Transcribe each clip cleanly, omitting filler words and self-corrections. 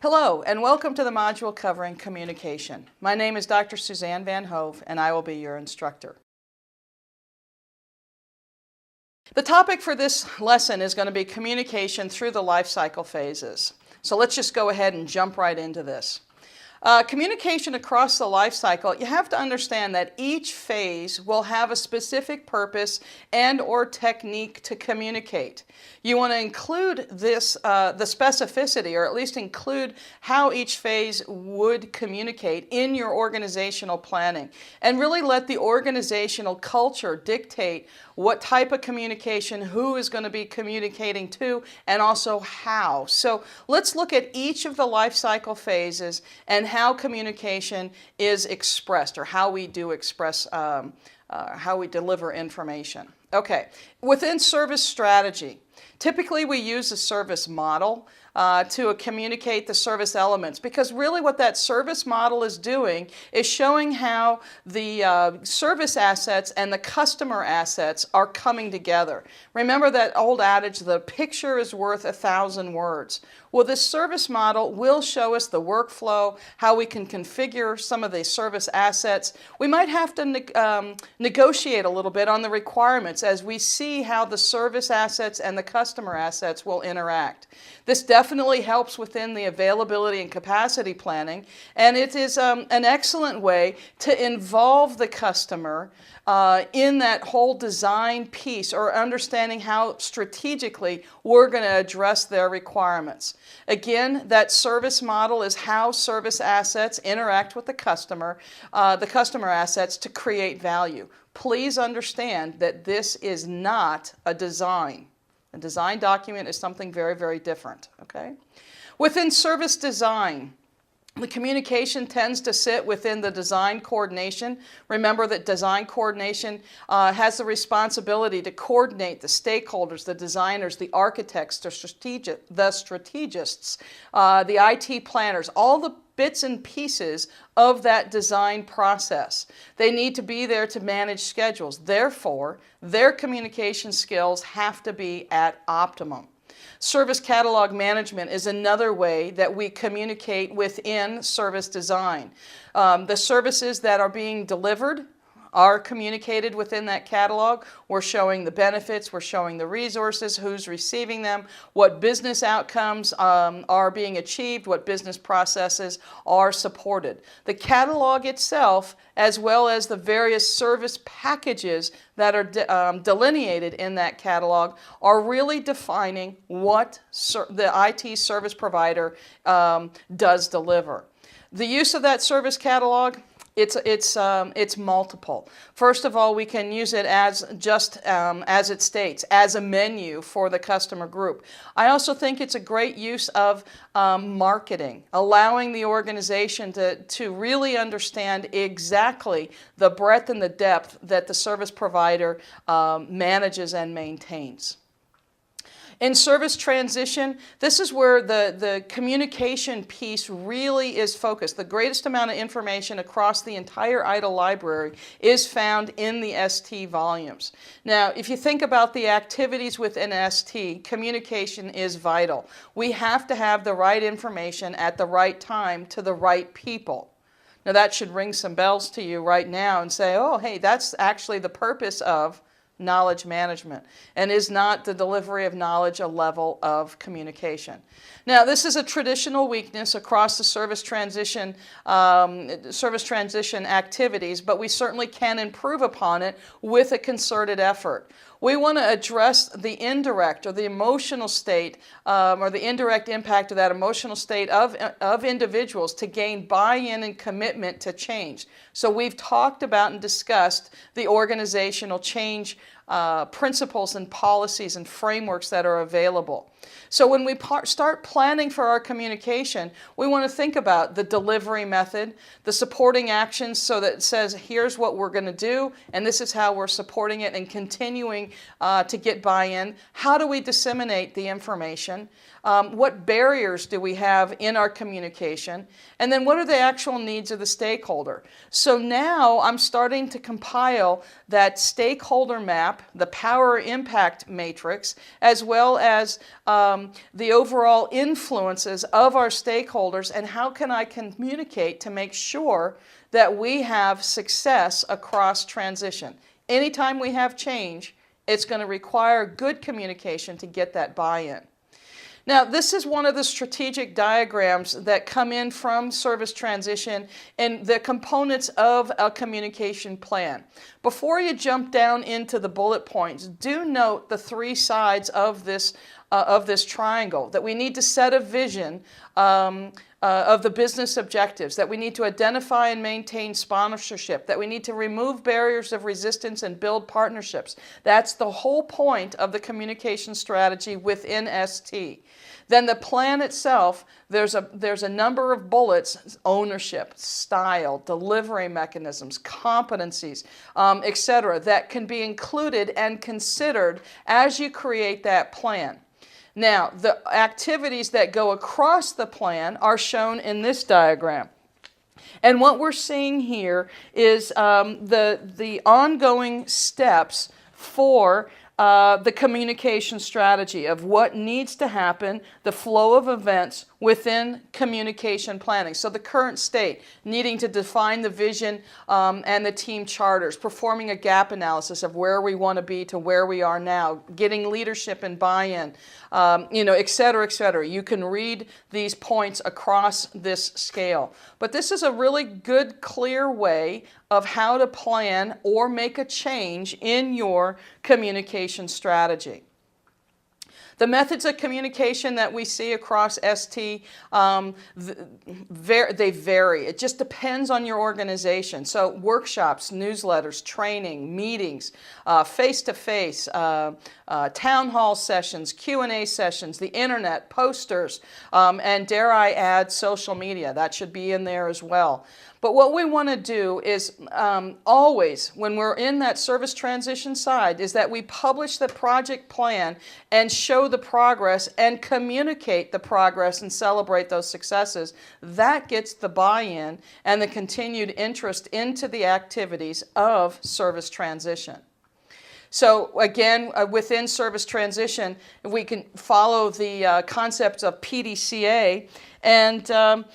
Hello, and welcome to the module covering communication. My name is Dr. Suzanne Van Hove, and I will be your instructor. The topic for this lesson is going to be communication through the life cycle phases. So let's just go ahead and jump right into this. Communication across the life cycle, you have to understand that each phase will have a specific purpose and or technique to communicate. You want to include this, the specificity, or at least include how each phase would communicate in your organizational planning, and really let the organizational culture dictate what type of communication, who is going to be communicating to, and also how. So let's look at each of the life cycle phases and how communication is expressed, or how we do express, how we deliver information. Okay, within service strategy, typically we use a service model to communicate the service elements, because really what that service model is doing is showing how the service assets and the customer assets are coming together. Remember that old adage, the picture is worth 1,000 words. Well, this service model will show us the workflow, how we can configure some of the service assets. We might have to negotiate a little bit on the requirements as we see how the service assets and the customer assets will interact. This definitely helps within the availability and capacity planning, and it is an excellent way to involve the customer in that whole design piece, or understanding how strategically we're going to address their requirements. Again, that service model is how service assets interact with the customer assets to create value. Please understand that this is not a design. A design document is something very, very different. Okay? Within service design, the communication tends to sit within the design coordination. Remember that design coordination has the responsibility to coordinate the stakeholders, the designers, the architects, the strategists, the IT planners, all the bits and pieces of that design process. They need to be there to manage schedules. Therefore, their communication skills have to be at optimum. Service catalog management is another way that we communicate within service design. The services that are being delivered are communicated within that catalog. We're showing the benefits, we're showing the resources, who's receiving them, what business outcomes are being achieved, what business processes are supported. The catalog itself, as well as the various service packages that are delineated in that catalog, are really defining what the IT service provider does deliver. The use of that service catalog, it's multiple. First of all, we can use it as just as it states, as a menu for the customer group. I also think it's a great use of marketing, allowing the organization to really understand exactly the breadth and the depth that the service provider manages and maintains. In service transition, this is where the communication piece really is focused. The greatest amount of information across the entire ITIL library is found in the ST volumes. Now, if you think about the activities within ST, communication is vital. We have to have the right information at the right time to the right people. Now, that should ring some bells to you right now and say, oh, hey, that's actually the purpose of knowledge management, and is not the delivery of knowledge a level of communication. Now, this is a traditional weakness across the service transition activities, but we certainly can improve upon it with a concerted effort. We want to address the indirect, or the emotional state, or the indirect impact of that emotional state of individuals to gain buy-in and commitment to change. So we've talked about and discussed the organizational change principles and policies and frameworks that are available. So when we start planning for our communication, we want to think about the delivery method, the supporting actions, so that it says, here's what we're going to do, and this is how we're supporting it and continuing to get buy-in. How do we disseminate the information? What barriers do we have in our communication? And then what are the actual needs of the stakeholder? So now I'm starting to compile that stakeholder map map, the power impact matrix, as well as the overall influences of our stakeholders, and how can I communicate to make sure that we have success across transition. Anytime we have change, it's going to require good communication to get that buy-in. Now, this is one of the strategic diagrams that come in from service transition and the components of a communication plan. Before you jump down into the bullet points, do note the three sides of this triangle, that we need to set a vision of the business objectives, that we need to identify and maintain sponsorship, that we need to remove barriers of resistance and build partnerships. That's the whole point of the communication strategy within ST. Then the plan itself, there's a number of bullets: ownership, style, delivery mechanisms, competencies, etc., that can be included and considered as you create that plan. Now, the activities that go across the plan are shown in this diagram. And what we're seeing here is the ongoing steps for the communication strategy of what needs to happen, the flow of events within communication planning. So the current state, needing to define the vision and the team charters, performing a gap analysis of where we want to be to where we are now, getting leadership and buy-in, et cetera, et cetera. You can read these points across this scale. But this is a really good, clear way of how to plan or make a change in your communication strategy. The methods of communication that we see across ST, they vary. It just depends on your organization. So workshops, newsletters, training, meetings, face-to-face, town hall sessions, Q&A sessions, the internet, posters, and dare I add social media. That should be in there as well. But what we want to do is always, when we're in that service transition side, is that we publish the project plan and show the progress and communicate the progress and celebrate those successes. That gets the buy-in and the continued interest into the activities of service transition. So again, within service transition, we can follow the concepts of PDCA, and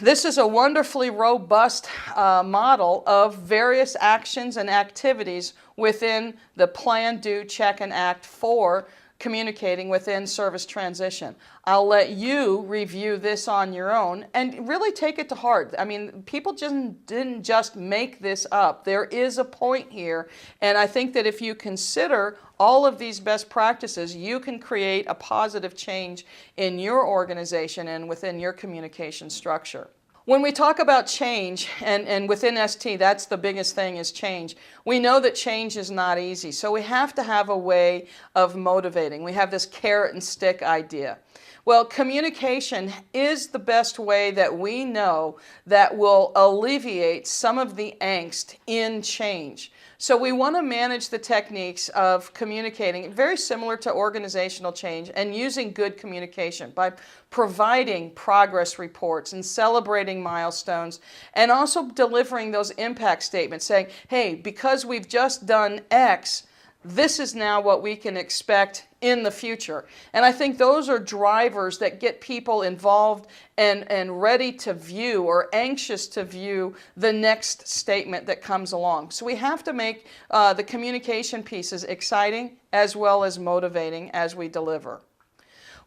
this is a wonderfully robust model of various actions and activities within the plan, do, check, and act for communicating within service transition. I'll let you review this on your own and really take it to heart. I mean, people didn't just make this up. There is a point here, and I think that if you consider all of these best practices, you can create a positive change in your organization and within your communication structure. When we talk about change, and within ST, that's the biggest thing, is change. We know that change is not easy, so we have to have a way of motivating. We have this carrot and stick idea. Well, communication is the best way that we know that will alleviate some of the angst in change. So we want to manage the techniques of communicating, very similar to organizational change, and using good communication by providing progress reports and celebrating milestones, and also delivering those impact statements saying, hey, because we've just done X, this is now what we can expect in the future. And I think those are drivers that get people involved and ready to view, or anxious to view, the next statement that comes along. So we have to make the communication pieces exciting as well as motivating as we deliver.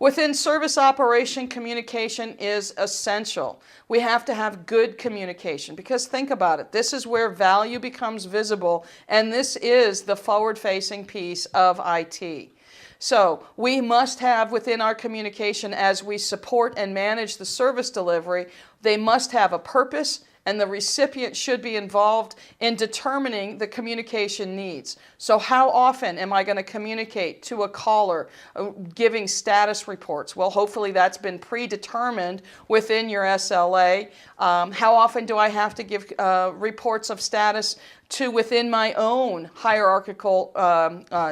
Within service operation, communication is essential. We have to have good communication, because think about it, this is where value becomes visible, and this is the forward-facing piece of IT. So we must have within our communication, as we support and manage the service delivery, they must have a purpose, and the recipient should be involved in determining the communication needs. So how often am I going to communicate to a caller, giving status reports? Well, hopefully that's been predetermined within your SLA. How often do I have to give reports of status to within my own hierarchical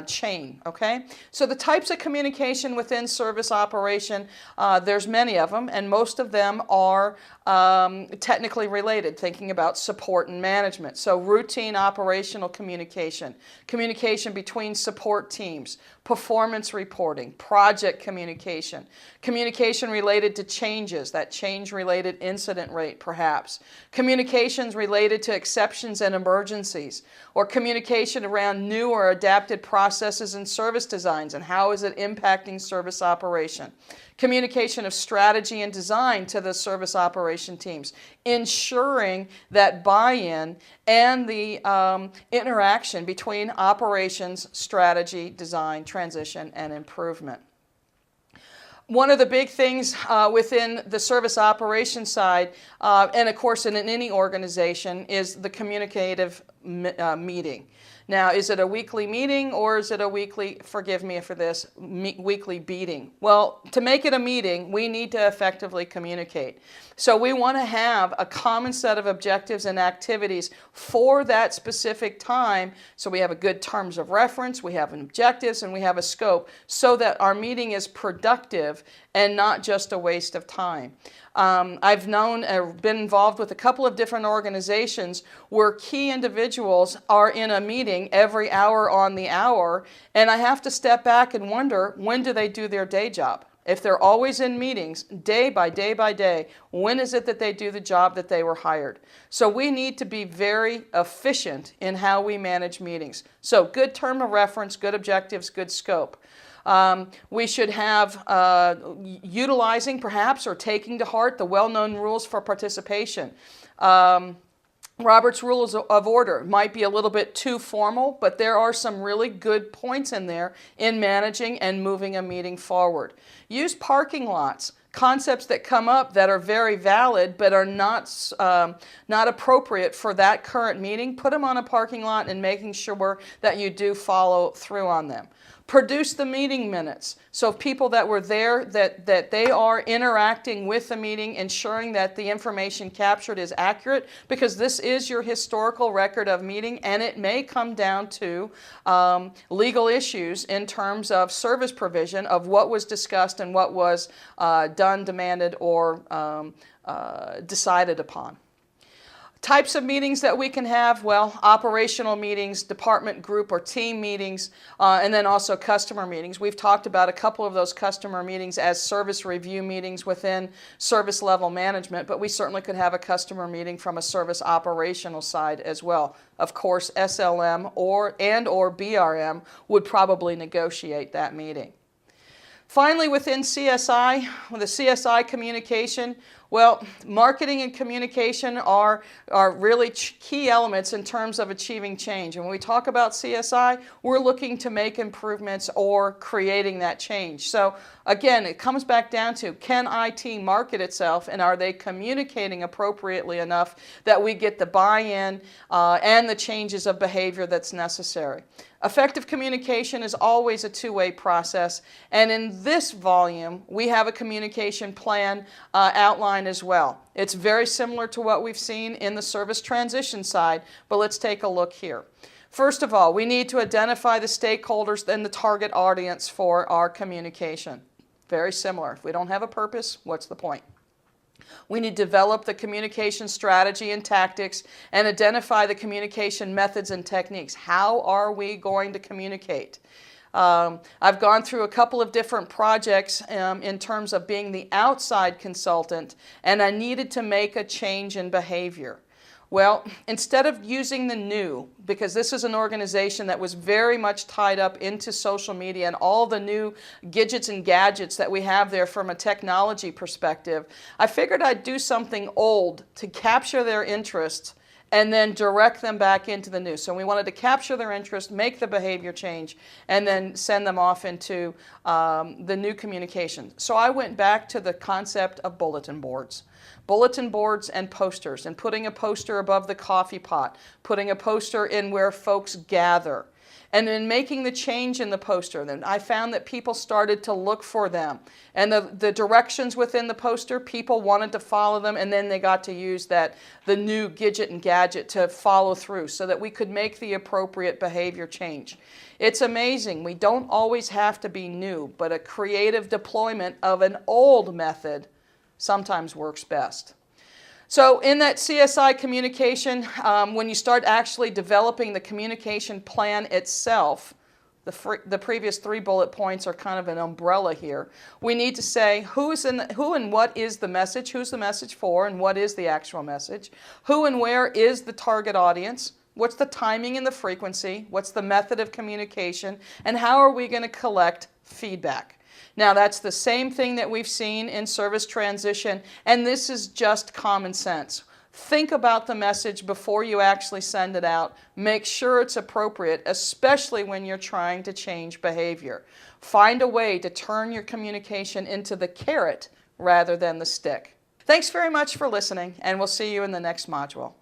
chain, okay? So the types of communication within service operation, there's many of them, and most of them are technically related, thinking about support and management. So routine operational communication, communication between support teams, performance reporting, project communication, communication related to changes, that change-related incident rate perhaps, communications related to exceptions and emergencies, or communication around new or adapted processes and service designs and how is it impacting service operation. Communication of strategy and design to the service operation teams, ensuring that buy-in and the interaction between operations, strategy, design, transition, and improvement. One of the big things within the service operations side, and of course in any organization, is the communicative meeting. Now, is it a weekly meeting or is it a weekly, forgive me for this, weekly beating? Well, to make it a meeting, we need to effectively communicate. So we want to have a common set of objectives and activities for that specific time. So we have a good terms of reference, we have objectives, and we have a scope so that our meeting is productive and not just a waste of time. I've been involved with a couple of different organizations where key individuals are in a meeting every hour on the hour, and I have to step back and wonder, when do they do their day job? If they're always in meetings, day by day by day, when is it that they do the job that they were hired? So we need to be very efficient in how we manage meetings. So good term of reference, good objectives, good scope. We should have utilizing perhaps or taking to heart the well-known rules for participation. Robert's Rules of Order might be a little bit too formal, but there are some really good points in there in managing and moving a meeting forward. Use parking lots. Concepts that come up that are very valid but are not appropriate for that current meeting, put them on a parking lot and making sure that you do follow through on them. Produce the meeting minutes. So people that were there, that they are interacting with the meeting, ensuring that the information captured is accurate, because this is your historical record of meeting, and it may come down to legal issues in terms of service provision of what was discussed and what was done, demanded, or decided upon. Types of meetings that we can have, well, operational meetings, department, group, or team meetings, and then also customer meetings. We've talked about a couple of those customer meetings as service review meetings within service level management, but we certainly could have a customer meeting from a service operational side as well. Of course, SLM or BRM would probably negotiate that meeting. Finally, within CSI, with the CSI communication, well, marketing and communication are really key elements in terms of achieving change. And when we talk about CSI, we're looking to make improvements or creating that change. So again, it comes back down to, can IT market itself, and are they communicating appropriately enough that we get the buy-in and the changes of behavior that's necessary? Effective communication is always a two-way process, and in this volume, we have a communication plan outline as well. It's very similar to what we've seen in the service transition side, but let's take a look here. First of all, we need to identify the stakeholders and the target audience for our communication. Very similar. If we don't have a purpose, what's the point? We need to develop the communication strategy and tactics and identify the communication methods and techniques. How are we going to communicate? I've gone through a couple of different projects in terms of being the outside consultant, and I needed to make a change in behavior. Well, instead of using the new, because this is an organization that was very much tied up into social media and all the new gadgets and gadgets that we have there from a technology perspective, I figured I'd do something old to capture their interest and then direct them back into the new. So we wanted to capture their interest, make the behavior change, and then send them off into the new communication. So I went back to the concept of bulletin boards. Bulletin boards and posters, and putting a poster above the coffee pot, putting a poster in where folks gather. And in making the change in the poster, then I found that people started to look for them. And the directions within the poster, people wanted to follow them, and then they got to use the new Gidget and Gadget to follow through so that we could make the appropriate behavior change. It's amazing. We don't always have to be new, but a creative deployment of an old method sometimes works best. So in that CSI communication, when you start actually developing the communication plan itself, the previous 3 bullet points are kind of an umbrella here. We need to say who and what is the message, who's the message for, and what is the actual message, who and where is the target audience, what's the timing and the frequency, what's the method of communication, and how are we going to collect feedback. Now that's the same thing that we've seen in service transition, and this is just common sense. Think about the message before you actually send it out. Make sure it's appropriate, especially when you're trying to change behavior. Find a way to turn your communication into the carrot rather than the stick. Thanks very much for listening, and we'll see you in the next module.